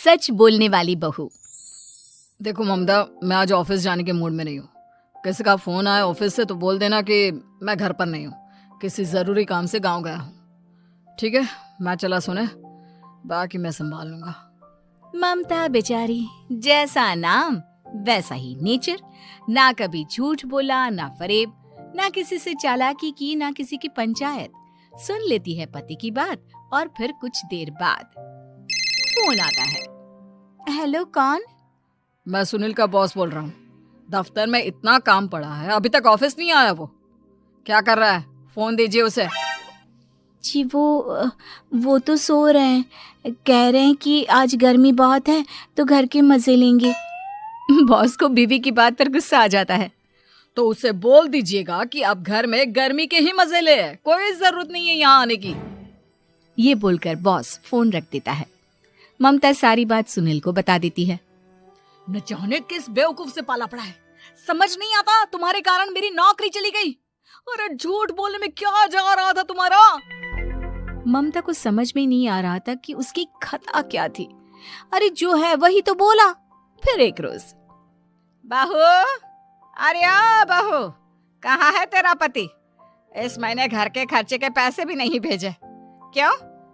सच बोलने वाली बहू। देखो ममता, मैं आज ऑफिस जाने के मूड में नहीं हूँ। किसी का फोन आया ऑफिस से तो बोल देना कि मैं घर पर नहीं हूँ, किसी जरूरी काम से गांव गया हूँ। ठीक है, मैं चला सुने, बाकी मैं संभाल लूंगा। ममता बेचारी, जैसा नाम वैसा ही नेचर। ना कभी झूठ बोला, ना फरेब, ना किसी से चालाकी की, ना किसी की पंचायत। सुन लेती है पति की बात और फिर कुछ देर बाद फोन आता है। हेलो, कौन? मैं सुनील का बॉस बोल रहा हूँ। दफ्तर में इतना काम पड़ा है, अभी तक ऑफिस नहीं आया। वो क्या कर रहा है? फोन दीजिए उसे। जी वो तो सो रहे हैं, कह रहे हैं कि आज गर्मी बहुत है तो घर के मजे लेंगे। बॉस को बीवी की बात पर गुस्सा आ जाता है। तो उसे बोल दीजिएगा कि अब घर में गर्मी के ही मजे ले, कोई जरूरत नहीं है यहाँ आने की। ये बोलकर बॉस फोन रख देता है। ममता सारी बात सुनील को बता देती है। न जाने किस बेवकूफ से पाला पड़ा है, समझ नहीं आता। तुम्हारे कारण मेरी नौकरी चली गई। अरे झूठ बोलने में क्या जा रहा था तुम्हारा? ममता को समझ में नहीं आ रहा था कि उसकी खता क्या थी। अरे जो है वही तो बोला। फिर एक रोज, बहू, अरे आ बहू, कहाँ है तेरा पति? इस महीने घर के खर्चे के पैसे भी नहीं भेजे। क्यों,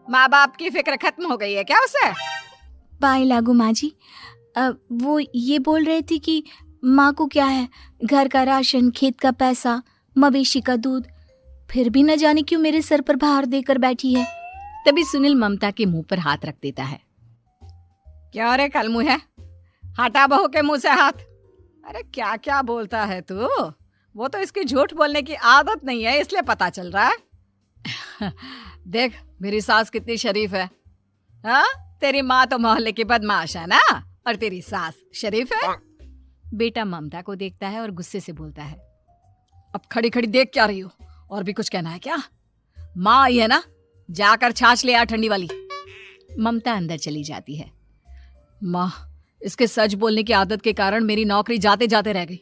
माँ बाप की फिक्र खत्म हो गई है क्या उसे? बाय लागू माँ जी, वो ये बोल रहे थे कि माँ को क्या है, घर का राशन, खेत का पैसा, मवेशी का दूध, फिर भी न जाने क्यों मेरे सर पर भार देकर बैठी है। तभी सुनील ममता के मुंह पर हाथ रख देता है। क्यों रे कलमुँह है, हटा बहू के मुंह से हाथ। अरे क्या क्या बोलता है तू? वो तो इसकी झूठ बोलने की आदत नहीं है, इसलिए पता चल रहा है। देख मेरी सास कितनी शरीफ है। हाँ, तेरी माँ तो मोहल्ले की बदमाश है ना, और तेरी सास शरीफ है। बेटा ममता को देखता है और गुस्से से बोलता है। अब खड़ी खड़ी देख क्या रही हो? और भी कुछ कहना है क्या? माँ आई है ना, जाकर छाछ ले आ ठंडी वाली। ममता अंदर चली जाती है। माँ, इसके सच बोलने की आदत के कारण मेरी नौकरी जाते जाते रह गई।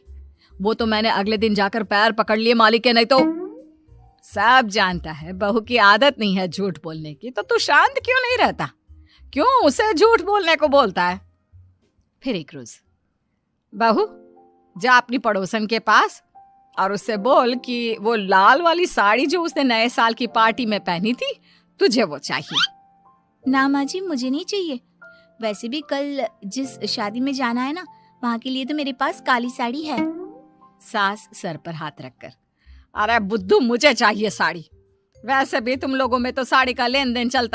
वो तो मैंने अगले दिन जाकर पैर पकड़ लिए मालिक के, नहीं तो। सब जानता है बहू की आदत नहीं है झूठ बोलने की, तो तू शांत क्यों नहीं रहता? क्यों उसे झूठ बोलने को बोलता है? फिर एक रोज, बहू, जा अपनी पड़ोसन के पास और उससे बोल कि वो लाल वाली साड़ी जो उसने नए साल की पार्टी में पहनी थी, तुझे वो चाहिए। ना माँ जी, मुझे नहीं चाहिए। वैसे भी कल जिस शादी में जाना है ना, वहाँ के लिए तो मेरे पास काली साड़ी है। सास सर पर हाथ रखकर, अरे बुद्धू, मुझे चाहिए साड़ी। वैसे भी तुम लोगों में तो साड़ी का लेन देन चलता